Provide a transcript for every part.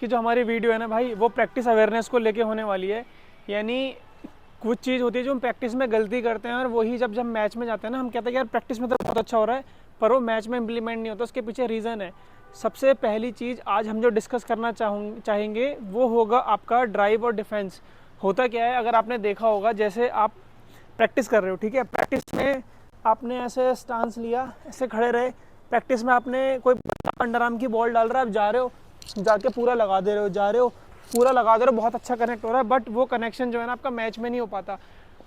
कि जो हमारी वीडियो है ना भाई, वो प्रैक्टिस अवेयरनेस को लेके होने वाली है। यानी कुछ चीज़ होती है जो हम प्रैक्टिस में गलती करते हैं, और वही जब जब मैच में जाते हैं ना, हम कहते हैं कि यार प्रैक्टिस में तो बहुत अच्छा हो रहा है, पर वो मैच में इम्प्लीमेंट नहीं होता। उसके पीछे रीज़न है। सबसे पहली चीज़ आज हम जो डिस्कस करना चाहेंगे वो होगा आपका ड्राइव और डिफेंस। होता क्या है, अगर आपने देखा होगा, जैसे आप प्रैक्टिस कर रहे हो, ठीक है, प्रैक्टिस में आपने ऐसे स्टांस लिया, ऐसे खड़े रहे, प्रैक्टिस में आपने कोई अंडर आर्म की बॉल डाल रहा है, आप जा रहे हो, जाके पूरा लगा दे रहे हो, जा रहे हो पूरा लगा दे रहे हो, बहुत अच्छा कनेक्ट हो रहा है, बट वो कनेक्शन जो है ना आपका मैच में नहीं हो पाता।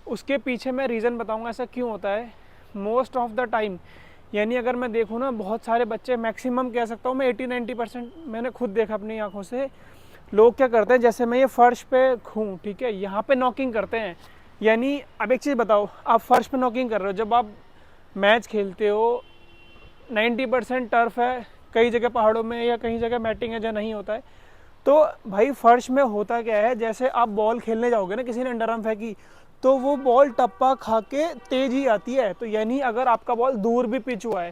उसके पीछे मैं रीज़न बताऊंगा ऐसा क्यों होता है। मोस्ट ऑफ द टाइम, यानी अगर मैं देखूँ ना, बहुत सारे बच्चे, मैक्सिमम कह सकता हूँ मैं 80-90% मैंने खुद देखा अपनी आंखों से, लोग क्या करते हैं, जैसे मैं ये फर्श पे हूँ, ठीक है, यहाँ पे नॉकिंग करते हैं। यानी अब एक चीज़ बताओ, आप फर्श पे नॉकिंग कर रहे हो, जब आप मैच खेलते हो 90% टर्फ है, कई जगह पहाड़ों में या कहीं जगह मैटिंग है जहाँ नहीं होता है, तो भाई फर्श में होता क्या है, जैसे आप बॉल खेलने जाओगे ना, किसी ने अंडर आर्म फेंकी तो वो बॉल टप्पा खा के तेज ही आती है। तो यानी अगर आपका बॉल दूर भी पिच हुआ है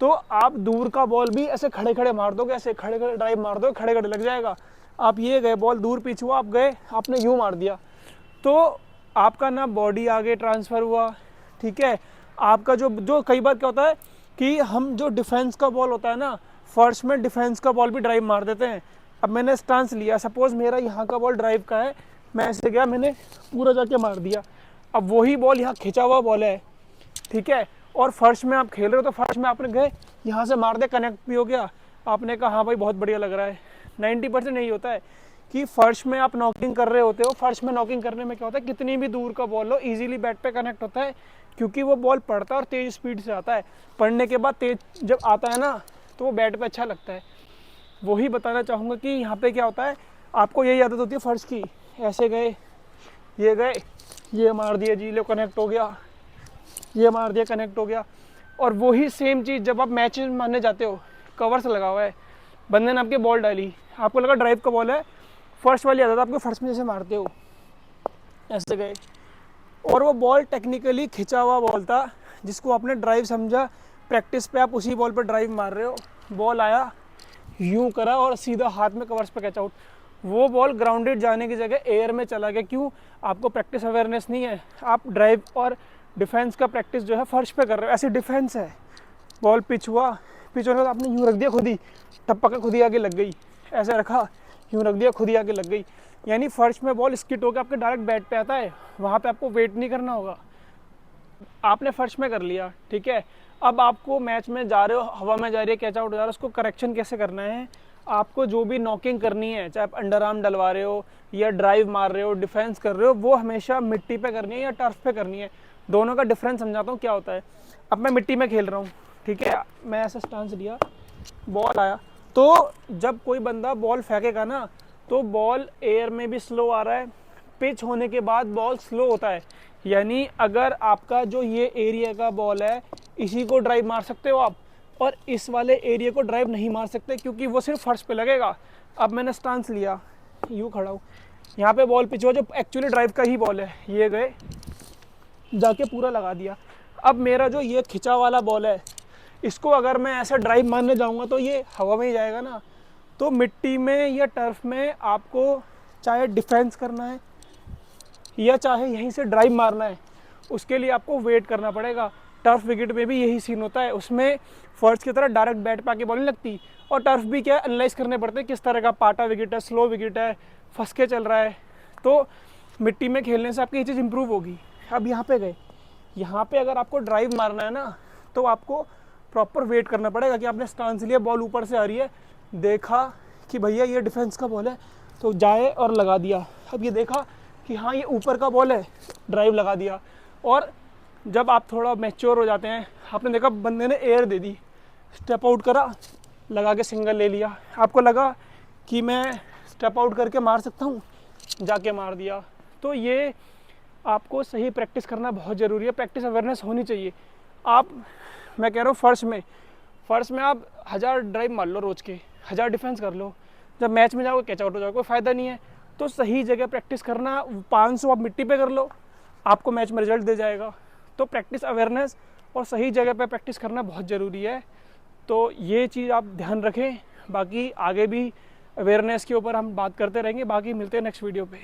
तो आप दूर का बॉल भी ऐसे खड़े खड़े मार दोगे, ऐसे खड़े खड़े ड्राइव मार दोगे, खड़े खड़े लग जाएगा। आप ये गए, बॉल दूर पिच हुआ, आप गए, आपने यूँ मार दिया, तो आपका ना बॉडी आगे ट्रांसफ़र हुआ, ठीक है। आपका जो जो कई बार क्या होता है कि हम जो डिफेंस का बॉल होता है ना, फर्श में डिफेंस का बॉल भी ड्राइव मार देते हैं। अब मैंने स्टांस लिया, सपोज़ मेरा यहाँ का बॉल ड्राइव का है, मैं ऐसे गया, मैंने पूरा जाके मार दिया। अब वही बॉल यहाँ खिंचा हुआ बॉल है, ठीक है, और फर्श में आप खेल रहे हो, तो फर्श में आपने गए, यहाँ से मार दे, कनेक्ट भी हो गया, आपने कहा हाँ भाई बहुत बढ़िया लग रहा है। 90% यही होता है कि फर्श में आप नॉकिंग कर रहे होते हो। फर्श में नॉकिंग करने में क्या होता है, कितनी भी दूर का बॉल हो इजीली बैट पे कनेक्ट होता है, क्योंकि वो बॉल पड़ता है और तेज़ स्पीड से आता है। पड़ने के बाद तेज जब आता है ना, तो वो बैट पे अच्छा लगता है। वही बताना चाहूँगा कि यहाँ पे क्या होता है, आपको यही आदत होती है फर्श की, ऐसे गए, ये मार दिया जी, लो कनेक्ट हो गया, ये मार दिया, कनेक्ट हो गया। और वही सेम चीज़ जब आप मैच मारने जाते हो, कवर्स लगा हुआ है, बंदे ने आपके बॉल डाली, आपको लगा ड्राइव का बॉल है, फर्स्ट वाली आदत आपको फर्स्ट में जैसे मारते हो, ऐसे गए, और वो बॉल टेक्निकली खिंचा हुआ बॉल था, जिसको आपने ड्राइव समझा। प्रैक्टिस पे आप उसी बॉल पर ड्राइव मार रहे हो, बॉल आया, यूं करा और सीधा हाथ में कवर्स पे कैच आउट। वो बॉल ग्राउंडेड जाने की जगह एयर में चला गया। क्यों? आपको प्रैक्टिस अवेयरनेस नहीं है। आप ड्राइव और डिफेंस का प्रैक्टिस जो है फर्श पे कर रहे हो, ऐसी डिफेंस है। बॉल पिच हुआ, पिच होने के बाद आपने यूँ रख दिया, खुद ही टप्पा के खुद ही आगे लग गई, ऐसे रखा, यूँ रख दिया, खुद ही आगे लग गई। यानी फर्श में बॉल स्किट होकर आपके डायरेक्ट बैट पे आता है, वहाँ पे आपको वेट नहीं करना होगा। आपने फर्श में कर लिया, ठीक है। अब आपको मैच में जा रहे हो, हवा में जा रही है, कैच आउट हो जा रहा है, उसको करेक्शन कैसे करना है। आपको जो भी नॉकिंग करनी है, चाहे आप अंडर आर्म डलवा रहे हो या ड्राइव मार रहे हो, डिफेंस कर रहे हो, वो हमेशा मिट्टी पे करनी है या टर्फ पे करनी है। दोनों का डिफरेंस समझाता हूँ क्या होता है। अब मैं मिट्टी में खेल रहा हूँ, ठीक है, मैं ऐसा स्टांस लिया, बॉल आया, तो जब कोई बंदा बॉल फेंकेगा ना, तो बॉल एयर में भी स्लो आ रहा है, पिच होने के बाद बॉल स्लो होता है। यानी अगर आपका जो ये एरिया का बॉल है, इसी को ड्राइव मार सकते हो आप, और इस वाले एरिया को ड्राइव नहीं मार सकते, क्योंकि वो सिर्फ फर्श पे लगेगा। अब मैंने स्टांस लिया, यूँ खड़ा हूँ, यहाँ पे बॉल पिच हुआ जो एक्चुअली ड्राइव का ही बॉल है, ये गए, जाके पूरा लगा दिया। अब मेरा जो ये खिंचा वाला बॉल है, इसको अगर मैं ऐसा ड्राइव मारने जाऊँगा तो ये हवा में ही जाएगा ना। तो मिट्टी में या टर्फ में आपको चाहे डिफेंस करना है या चाहे यहीं से ड्राइव मारना है, उसके लिए आपको वेट करना पड़ेगा। टर्फ विकेट में भी यही सीन होता है, उसमें फर्स्ट की तरह डायरेक्ट बैट पे आके बॉल नहीं लगती। और टर्फ भी क्या है, एनालाइज करने पड़ते हैं, किस तरह का पाटा विकेट है, स्लो विकेट है, फंस के चल रहा है। तो मिट्टी में खेलने से आपकी ये चीज़ इंप्रूव होगी। अब यहाँ पे गए, यहाँ पे अगर आपको ड्राइव मारना है ना, तो आपको प्रॉपर वेट करना पड़ेगा कि आपने स्टांस लिया, बॉल ऊपर से आ रही है, देखा कि भैया ये डिफेंस का बॉल है, तो जाए और लगा दिया। अब ये देखा कि हाँ ये ऊपर का बॉल है, ड्राइव लगा दिया। और जब आप थोड़ा मैच्योर हो जाते हैं, आपने देखा बंदे ने एयर दे दी, स्टेप आउट करा, लगा के सिंगल ले लिया, आपको लगा कि मैं स्टेप आउट करके मार सकता हूँ, जाके मार दिया। तो ये आपको सही प्रैक्टिस करना बहुत ज़रूरी है, प्रैक्टिस अवेयरनेस होनी चाहिए। आप, मैं कह रहा हूँ फर्श में आप 1000 ड्राइव मार लो रोज़ के, 1000 डिफेंस कर लो, जब मैच में जाओगे कैच आउट हो जाओगे, कोई फ़ायदा नहीं है। तो सही जगह प्रैक्टिस करना, 500 आप मिट्टी पे कर लो, आपको मैच में रिजल्ट दे जाएगा। तो प्रैक्टिस अवेयरनेस और सही जगह पे प्रैक्टिस करना बहुत ज़रूरी है। तो ये चीज़ आप ध्यान रखें। बाकी आगे भी अवेयरनेस के ऊपर हम बात करते रहेंगे। बाकी मिलते हैं नेक्स्ट वीडियो पे।